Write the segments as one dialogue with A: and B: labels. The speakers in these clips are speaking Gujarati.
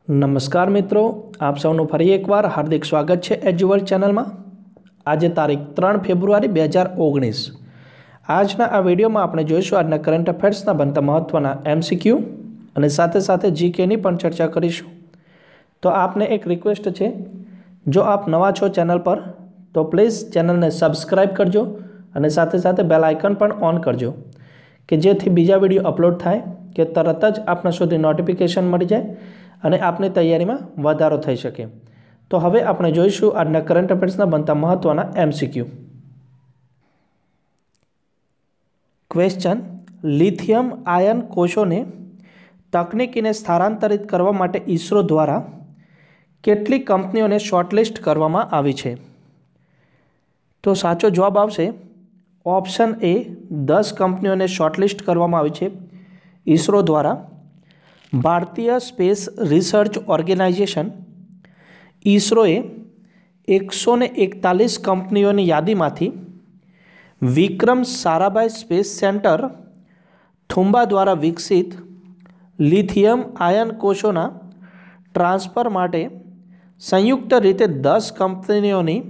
A: નમસ્કાર મિત્રો, આપ સૌનું ફરી એકવાર હાર્દિક સ્વાગત છે એજ્યુઅલ ચેનલમાં। આજે તારીખ 3 ફેબ્રુઆરી 2019। આજના આ વિડીયોમાં આપણે જોઈશું આજના કરંટ અફેર્સના બનતા મહત્ત્વના MCQ અને સાથે સાથે GKની પણ ચર્ચા કરીશું। તો આપને એક રિક્વેસ્ટ છે, જો આપ નવા છો ચેનલ પર તો પ્લીઝ ચેનલને સબસ્ક્રાઈબ કરજો અને સાથે સાથે બેલ આઇકન પણ ઓન કરજો કે જેથી બીજા વિડીયો અપલોડ થાય કે તરત જ આપણા સુધી નોટિફિકેશન મળી જાય અને આપની તૈયારીમાં વધારો થઈ શકે। તો હવે આપણે જોઈશું આજના કરંટ અફેર્સના બનતા મહત્ત્વના MCQ। ક્વેશ્ચન, લિથિયમ આયન કોષોને તકનીકીને સ્થાનાંતરિત કરવા માટે ઇસરો દ્વારા કેટલી કંપનીઓને શોર્ટલિસ્ટ કરવામાં આવી છે? તો સાચો જવાબ આવશે ઓપ્શન એ, 10 કંપનીઓને શોર્ટલિસ્ટ કરવામાં આવી છે ઇસરો દ્વારા। ભારતીય સ્પેસ રિસર્ચ ઓર્ગેનાઇઝેશન ઇસરોએ 141 કંપનીઓની યાદીમાંથી વિક્રમ સારાભાઈ સ્પેસ સેન્ટર થુંબા દ્વારા વિકસિત લિથિયમ આયન કોષોના ટ્રાન્સફર માટે સંયુક્ત રીતે 10 કંપનીઓની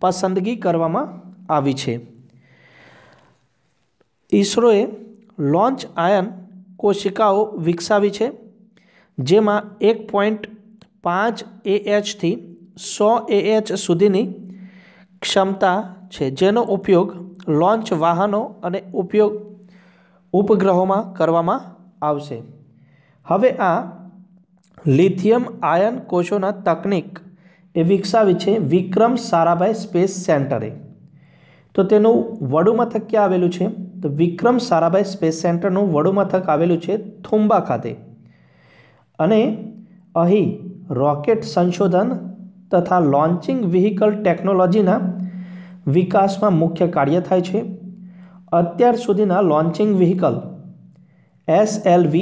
A: પસંદગી કરવામાં આવી છે। ઇસરોએ લોન્ચ આયન કોશિકાઓ વિકસાવી છે, જેમાં 1.5 AH થી 100 AH સુધીની ક્ષમતા છે, જેનો ઉપયોગ લોન્ચ વાહનો અને ઉપગ્રહોમાં કરવામાં આવશે। હવે આ લિથિયમ આયન કોષોના તકનીક એ વિકસાવી છે વિક્રમ સારાભાઈ સ્પેસ સેન્ટરે। તો તેનું વડુ મથક ક્યાં આવેલું છે? તો વિક્રમ સારાભાઈ સ્પેસ સેન્ટરનું વડુ મથક આવેલું છે થુંબા ખાતે અને અહીં રોકેટ સંશોધન તથા લોન્ચિંગ વ્હીકલ ટેકનોલોજીના વિકાસમાં મુખ્ય કાર્ય થાય છે। અત્યાર સુધીના લોન્ચિંગ વ્હીકલ SLV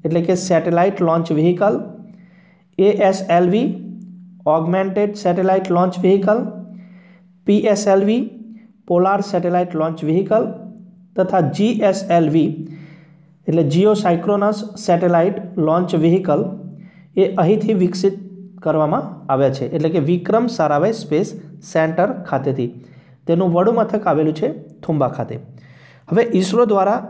A: એટલે કે satellite launch vehicle, ASLV augmented satellite launch vehicle, PSLV polar satellite launch vehicle તથા GSLV એટલે જીઓ સાયક્રોનસ સેટેલાઇટ લોન્ચ વ્હીકલ એ અહીંથી વિકસિત કરવામાં આવ્યા છે, એટલે કે વિક્રમ સારાભાઈ સ્પેસ સેન્ટર ખાતેથી। તેનું વડુ મથક આવેલું છે થુંબા ખાતે। હવે ઇસરો દ્વારા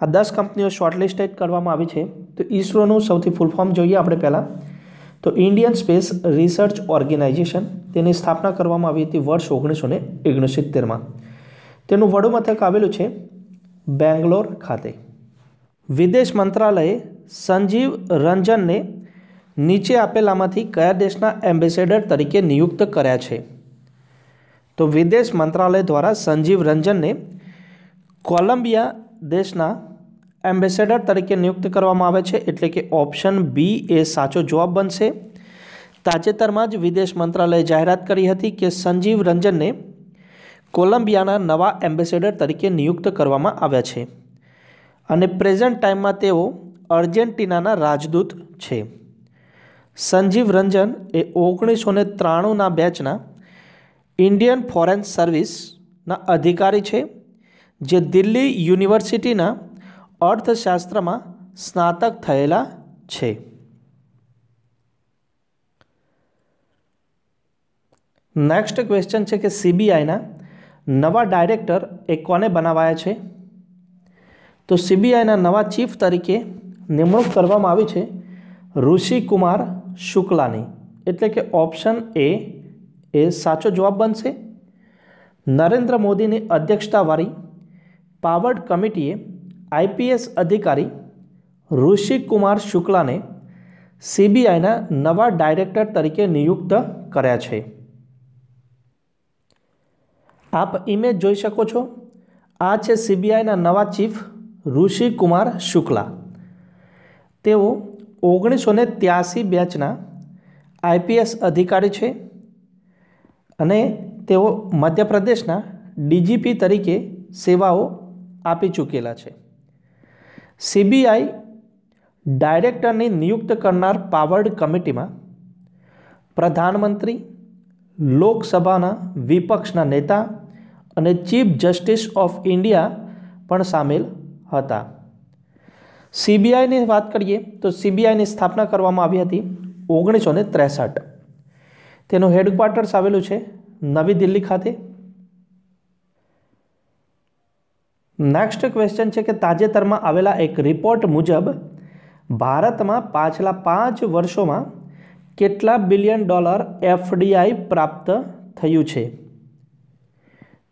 A: આ 10 કંપનીઓ શોર્ટલિસ્ટેડ કરવામાં આવી છે। તો ઇસરોનું સૌથી ફૂલ ફોર્મ જોઈએ આપણે પહેલાં, તો ઇન્ડિયન સ્પેસ રિસર્ચ ઓર્ગેનાઇઝેશન, તેની સ્થાપના કરવામાં આવી હતી વર્ષ 1969માં। તેનું વડુ મથક આવેલું છે બેંગ્લોર ખાતે। વિદેશ મંત્રાલયે સંજીવ રંજનને નીચે આપેલામાંથી કયા દેશના એમ્બેસેડર તરીકે નિયુક્ત કર્યા છે? તો વિદેશ મંત્રાલય દ્વારા સંજીવ રંજનને કોલંબિયા દેશના એમ્બેસેડર તરીકે નિયુક્ત કરવામાં આવે છે, એટલે કે ઓપ્શન બી એ સાચો જવાબ બનશે। તાજેતરમાં જ વિદેશ મંત્રાલયે જાહેરાત કરી હતી કે સંજીવ રંજનને કોલંબિયાના નવા એમ્બેસેડર તરીકે નિયુક્ત કરવામાં આવ્યા છે અને પ્રેઝન્ટ ટાઈમમાં તેઓ અર્જેન્ટિનાના રાજદૂત છે। સંજીવ રંજન એ 1993ના બેચના ઇન્ડિયન ફોરેન સર્વિસના અધિકારી છે, જે દિલ્હી યુનિવર્સિટીના અર્થશાસ્ત્રમાં સ્નાતક થયેલા છે। નેક્સ્ટ ક્વેશ્ચન છે કે CBIના નવા ડાયરેક્ટર એ કોને બનાવાયા છે? તો CBIના નવા ચીફ તરીકે નિમણૂક કરવામાં આવી છે ઋષિ કુમાર શુક્લાની, એટલે કે ઓપ્શન એ સાચો જવાબ બનશે। નરેન્દ્ર મોદીની અધ્યક્ષતાવાળી પાવર્ડ કમિટીએ IPS અધિકારી ઋષિ કુમાર શુક્લાને CBIના નવા ડાયરેક્ટર તરીકે નિયુક્ત કર્યા છે। આપ ઇમેજ જોઈ શકો છો, આ છે CBIના નવા ચીફ ઋષિ કુમાર શુક્લા। તેઓ 1983 બેચના IPS અધિકારી છે અને તેઓ મધ્યપ્રદેશના DGP તરીકે સેવાઓ આપી ચૂકેલા છે। CBI ડાયરેક્ટરની નિયુક્ત કરનાર પાવર્ડ કમિટીમાં પ્રધાનમંત્રી, લોકસભાના વિપક્ષના નેતા અને ચીફ જસ્ટિસ ઓફ ઇન્ડિયા પણ સામેલ હતા। સીબીઆઈની વાત કરીએ તો સીબીઆઈની સ્થાપના કરવામાં આવી હતી 1963. તેનું હેડક્વાર્ટર્સ આવેલું છે નવી દિલ્હી ખાતે. નેક્સ્ટ ક્વેશ્ચન છે કે તાજેતરમાં આવેલા એક રિપોર્ટ મુજબ ભારતમાં પાછલા 5 વર્ષોમાં કેટલા બિલિયન ડોલર એફડીઆઈ પ્રાપ્ત થયું છે?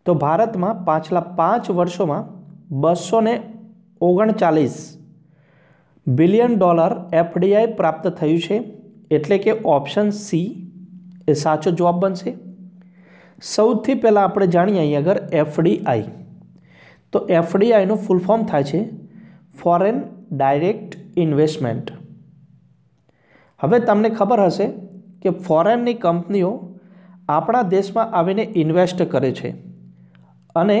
A: તો ભારતમાં પાછલા 5 વર્ષોમાં 239 બિલિયન ડોલર એફડીઆઈ પ્રાપ્ત થયું છે, એટલે કે ઓપ્શન સી એ સાચો જવાબ બનશે. સૌથી પહેલાં આપણે જાણીએ અહીં આગળ એફડીઆઈ. તો એફડીઆઈનું ફૂલ ફોર્મ થાય છે ફોરેન ડાયરેક્ટ ઇન્વેસ્ટમેન્ટ. હવે તમને ખબર હશે કે ફોરેનની કંપનીઓ આપણા દેશમાં આવીને ઇન્વેસ્ટ કરે છે અને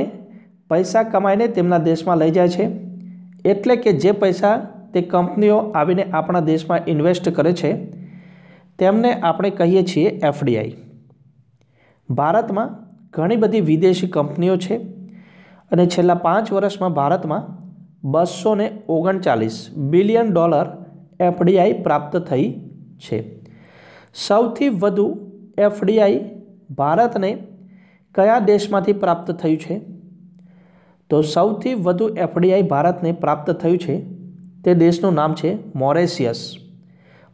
A: પૈસા કમાઈને તેમના દેશમાં લઈ જાય છે. એટલે કે જે પૈસા તે કંપનીઓ આવીને આપણા દેશમાં ઇન્વેસ્ટ કરે છે તેમને આપણે કહીએ છીએ એફડીઆઈ. ભારતમાં ઘણી બધી વિદેશી કંપનીઓ છે અને છેલ્લા 5 વર્ષમાં ભારતમાં 239 બિલિયન ડોલર એફડીઆઈ પ્રાપ્ત થઈ છે. સૌથી વધુ એફડીઆઈ ભારતને કયા દેશમાંથી પ્રાપ્ત થયું છે? તો સૌથી વધુ એફડીઆઈ ભારતને પ્રાપ્ત થયું છે તે દેશનું નામ છે મોરેશિયસ.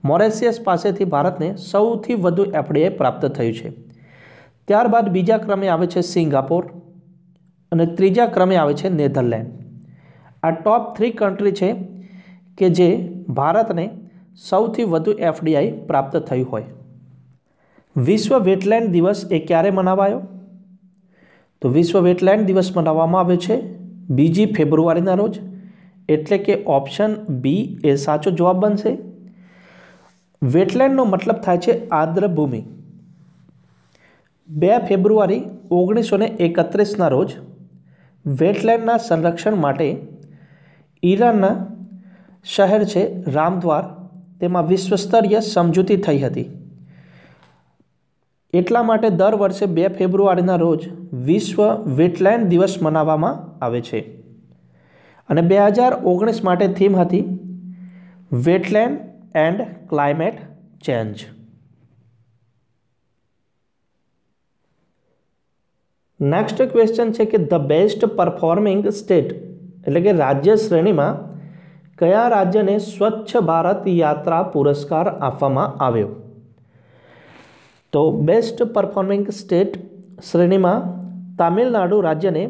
A: મોરેશિયસ પાસેથી ભારતને સૌથી વધુ એફડીઆઈ પ્રાપ્ત થયું છે. ત્યારબાદ બીજા ક્રમે આવે છે સિંગાપોર અને ત્રીજા ક્રમે આવે છે નેધરલેન્ડ. આ ટોપ 3 કન્ટ્રી છે કે જે ભારતને સૌથી વધુ એફડીઆઈ પ્રાપ્ત થયું હોય. વિશ્વ વેટલેન્ડ દિવસ એ ક્યારે મનાવાયો? તો વિશ્વ વેટલેન્ડ દિવસ મનાવવામાં આવે છે 2 ફેબ્રુઆરીના રોજ, એટલે કે ઓપ્શન બી એ સાચો જવાબ બનશે. વેટલેન્ડનો મતલબ થાય છે આર્દ્ર ભૂમિ. 2 ફેબ્રુઆરી 1931ના રોજ વેટલેન્ડના સંરક્ષણ માટે ઈરાનના શહેર છે રામદ્વાર, તેમાં વિશ્વસ્તરીય સમજૂતી થઈ હતી. એટલા માટે દર વર્ષે 2 ફેબ્રુઆરીના રોજ વિશ્વ વેટલેન્ડ દિવસ મનાવવામાં આવે છે. અને 2019 માટે થીમ હતી wetland and climate change. Next question છે કે ધ બેસ્ટ પરફોર્મિંગ સ્ટેટ એટલે કે રાજ્ય શ્રેણીમાં કયા રાજ્યને સ્વચ્છ ભારત યાત્રા પુરસ્કાર આપવામાં આવ્યો? તો બેસ્ટ પરફોર્મિંગ સ્ટેટ શ્રેણીમાં તામિલનાડુ રાજ્યને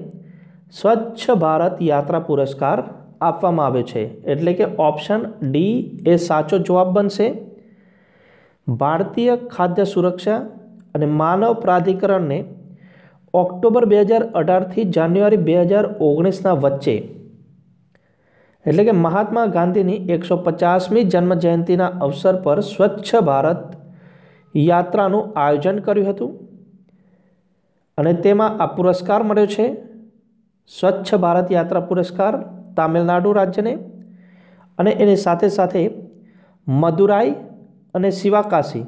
A: સ્વચ્છ ભારત યાત્રા પુરસ્કાર આપવામાં આવ્યો છે, એટલે કે ઓપ્શન ડી એ સાચો જવાબ બનશે. ભારતીય ખાદ્ય સુરક્ષા અને માનવ પ્રાધિકરણને ઓક્ટોબર 2018થી જાન્યુઆરી 2019ના વચ્ચે, એટલે કે મહાત્મા ગાંધીની 150મી જન્મજયંતિના અવસર પર સ્વચ્છ ભારત યાત્રાનું આયોજન કર્યું હતું અને તેમાં આ પુરસ્કાર મળ્યો છે સ્વચ્છ ભારત યાત્રા પુરસ્કાર તામિલનાડુ રાજ્યને. અને એની સાથે સાથે મદુરાઈ અને શિવાકાશી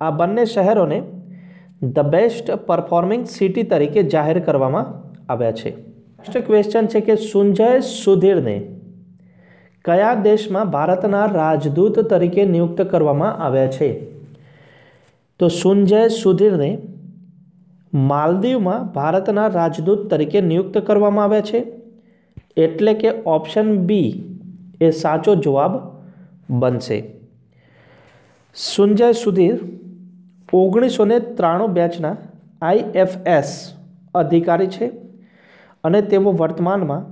A: આ બંને શહેરોને ધ બેસ્ટ પરફોર્મિંગ સિટી તરીકે જાહેર કરવામાં આવ્યા છે. નેક્સ્ટ ક્વેશ્ચન છે કે સુંજય સુધીરને કયા દેશમાં ભારતના રાજદૂત તરીકે નિયુક્ત કરવામાં આવ્યા છે? તો સુંજય સુધીરને માલદીવમાં ભારતના રાજદૂત તરીકે નિયુક્ત કરવામાં આવ્યા છે, એટલે કે ઓપ્શન બી એ સાચો જવાબ બનશે. સુંજય સુધીર 1993 બેચના IFS અધિકારી છે અને તેઓ વર્તમાનમાં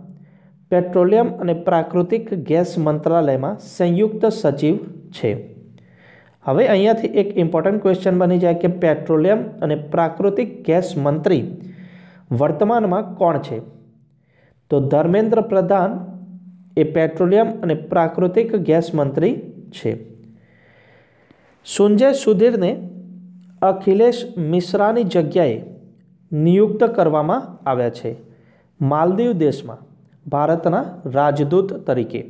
A: પેટ્રોલિયમ અને પ્રાકૃતિક ગેસ મંત્રાલયમાં સંયુક્ત સચિવ છે. હવે અહીંયાથી એક ઇમ્પોર્ટન્ટ ક્વેશ્ચન બની જાય કે પેટ્રોલિયમ અને પ્રાકૃતિક ગેસ મંત્રી વર્તમાનમાં કોણ છે? તો ધર્મેન્દ્ર પ્રધાન એ પેટ્રોલિયમ અને પ્રાકૃતિક ગેસ મંત્રી છે. સુંજય સુધીરને અખિલેશ મિશ્રાની જગ્યાએ નિયુક્ત કરવામાં આવ્યા છે માલદીવ દેશમાં ભારતના રાજદૂત તરીકે.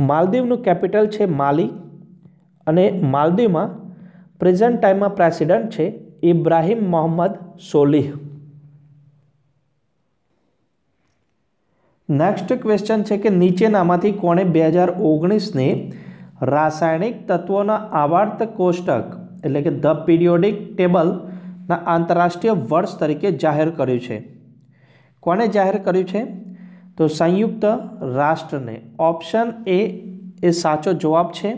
A: માલદીવનું કેપિટલ છે માલી અને માલદીવમાં પ્રેઝન્ટ ટાઈમમાં પ્રેસિડન્ટ છે ઇબ્રાહિમ મોહમ્મદ સોલિહ. નેક્સ્ટ ક્વેશ્ચન છે કે નીચેનામાંથી કોણે 2019ને રાસાયણિક તત્વોના આવર્ત કોષ્ટક એટલે કે ધ પીરિયોડિક ટેબલના આંતરરાષ્ટ્રીય વર્ષ તરીકે જાહેર કર્યું છે? કોણે જાહેર કર્યું છે? તો સંયુક્ત રાષ્ટ્રને. ઓપ્શન એ સાચો જવાબ છે.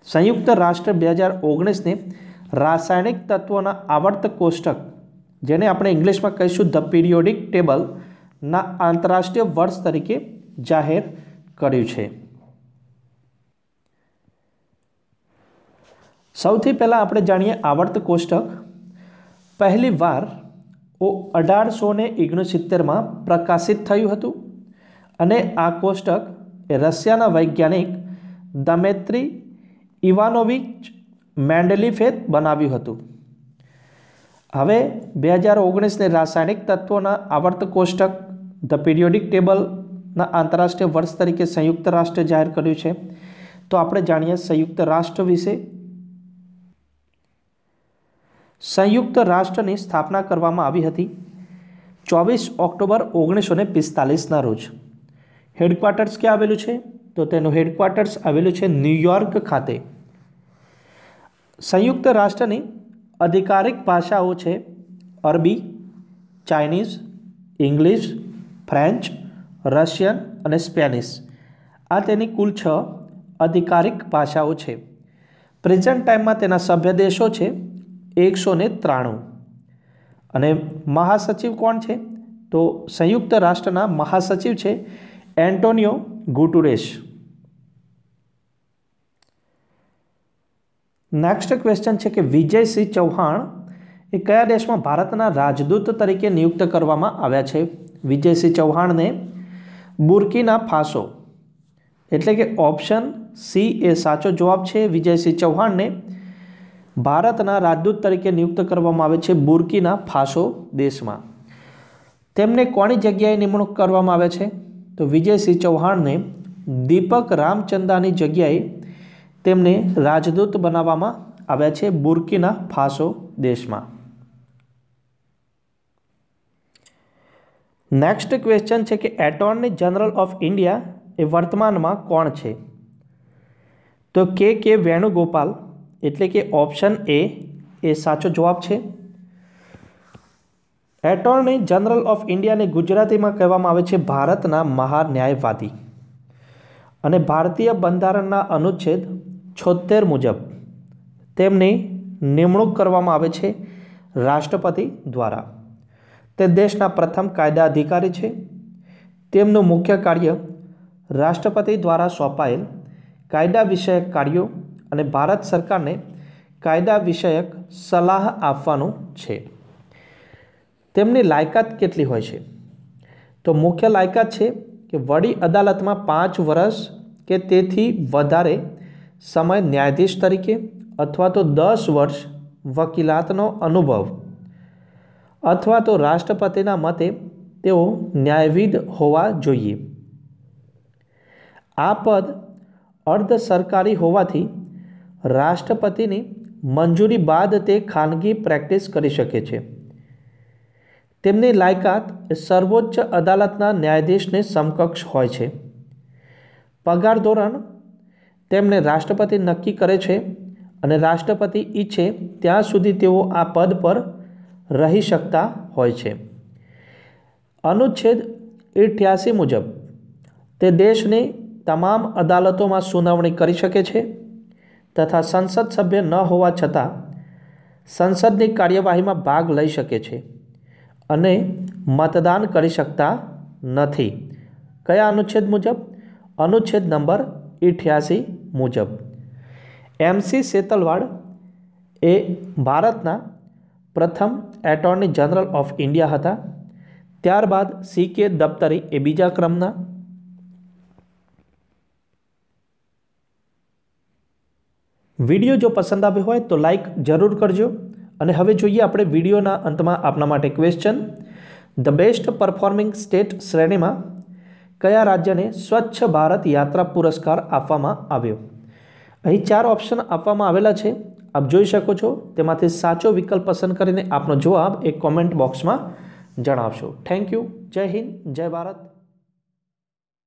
A: સંયુક્ત રાષ્ટ્ર 2019ને રાસાયણિક તત્વોના આવર્ત કોષ્ટક, જેને આપણે ઇંગ્લિશમાં કહીશું ધ પીરિયોડિક ટેબલના આંતરરાષ્ટ્રીય વર્ષ તરીકે જાહેર કર્યું છે. સૌથી પહેલાં આપણે જાણીએ આવર્ત કોષ્ટક. પહેલી વાર 1869માં પ્રકાશિત થયું હતું અને આ કોષ્ટક એ રશિયાના વૈજ્ઞાનિક દમેત્રી ઇવાનોવિચ મેન્ડેલીફે બનાવ્યું હતું. હવે 2019ને રાસાયણિક તત્વોના આવર્ત કોષ્ટક ધ પીરિયોડિક ટેબલના આંતરરાષ્ટ્રીય વર્ષ તરીકે સંયુક્ત રાષ્ટ્રે જાહેર કર્યું છે. તો આપણે જાણીએ સંયુક્ત રાષ્ટ્ર વિશે. સંયુક્ત રાષ્ટ્રની સ્થાપના કરવામાં આવી હતી 24 ઓક્ટોબર 1945ના રોજ. હેડક્વાર્ટર્સ ક્યાં આવેલું છે? તો તેનું હેડક્વાર્ટર્સ આવેલું છે ન્યૂયોર્ક ખાતે. સંયુક્ત રાષ્ટ્રની આધિકારિક ભાષાઓ છે અરબી, ચાઇનીઝ, ઇંગ્લિશ, ફ્રેન્ચ, રશિયન અને સ્પેનિશ. આ તેની કુલ 6 આધિકારિક ભાષાઓ છે. પ્રેઝન્ટ ટાઈમમાં તેના સભ્ય દેશો છે 193. અને મહાસચિવ કોણ છે? તો સંયુક્ત રાષ્ટ્રના મહાસચિવ છે એન્ટોનિયો ગુટેરેસ. નેક્સ્ટ ક્વેશ્ચન છે કે વિજયસિંહ ચૌહાણ એ કયા દેશમાં ભારતના રાજદૂત તરીકે નિયુક્ત કરવામાં આવ્યા છે? વિજયસિંહ ચૌહાણને બુર્કિના ફાસો એટલે કે ઓપ્શન સી એ સાચો જવાબ છે. વિજયસિંહ ચૌહાણને ભારતના રાજદૂત તરીકે નિયુક્ત કરવામાં આવે છે બુર્કિના ફાસો દેશમાં. તેમને કોની જગ્યાએ નિમણૂક કરવામાં આવે છે? તો વિજયસિંહ ચૌહાણને દીપક રામચંદાની જગ્યાએ તેમને રાજદૂત બનાવવામાં આવ્યા છે બુર્કિના ફાસો દેશમાં. નેક્સ્ટ ક્વેશ્ચન છે કે એટોર્ની જનરલ ઓફ ઇન્ડિયા એ વર્તમાનમાં કોણ છે? તો કે વેણુગોપાલ એટલે કે ઓપ્શન એ સાચો જવાબ છે. એટોર્ની જનરલ ઓફ ઇન્ડિયાને ગુજરાતીમાં કહેવામાં આવે છે ભારતના મહાન્યાયવાદી. અને ભારતીય બંધારણના અનુચ્છેદ 76 મુજબ તેમની નિમણૂક કરવામાં આવે છે રાષ્ટ્રપતિ દ્વારા. તે દેશના પ્રથમ કાયદા અધિકારી છે. તેમનું મુખ્ય કાર્ય રાષ્ટ્રપતિ દ્વારા સોંપાયેલ કાયદા વિષયક કાર્યો અને ભારત સરકારને કાયદા વિષયક સલાહ આપવાનું છે. તેમની લાયકાત કેટલી હોય છે? તો મુખ્ય લાયકાત છે કે વડી અદાલતમાં 5 વર્ષ કે તેથી વધારે સમય ન્યાયાધીશ તરીકે અથવા તો 10 વર્ષ વકીલાતનો અનુભવ અથવા તો રાષ્ટ્રપતિના મતે તેઓ ન્યાયવિદ હોવા જોઈએ. આ પદ અર્ધ સરકારી હોવાથી રાષ્ટ્રપતિની મંજૂરી બાદ તે ખાનગી પ્રેક્ટિસ કરી શકે છે. તેમની લાયકાત સર્વોચ્ચ અદાલતના ન્યાયાધીશને સમકક્ષ હોય છે. પગાર ધોરણ તેમને રાષ્ટ્રપતિ નક્કી કરે છે અને રાષ્ટ્રપતિ ઈચ્છે ત્યાં સુધી તેઓ આ પદ પર રહી શકતા હોય છે. અનુચ્છેદ 88 મુજબ તે દેશની તમામ અદાલતોમાં સુનાવણી કરી શકે છે તથા સંસદ સભ્ય ન હોવા છતાં સંસદની કાર્યવાહીમાં ભાગ લઈ શકે છે અને મતદાન કરી શકતા નથી. કયા અનુચ્છેદ મુજબ? અનુચ્છેદ નંબર 88 મુજબ. MC સેતલવાડ એ ભારતના પ્રથમ એટોર્ની જનરલ ઓફ ઇન્ડિયા હતા. ત્યારબાદ CK દફતરી એ બીજા ક્રમના. વિડીયો જો પસંદ આવ્યો હોય તો લાઈક જરૂર કરજો. અને હવે જોઈએ આપણે વિડીયોના અંતમાં આપના માટે question. The best performing state શ્રેણીમાં કયા રાજ્યને સ્વચ્છ ભારત યાત્રા પુરસ્કાર આપવામાં આવ્યો? અહીં 4 ઓપ્શન આપવામાં આવેલા છે. આપ જોઈ શકો છો. તેમાંથી સાચો વિકલ્પ પસંદ કરીને આપનો જવાબ એક કોમેન્ટ બોક્સમાં જણાવશો. Thank you. જય હિન્દ, જય ભારત.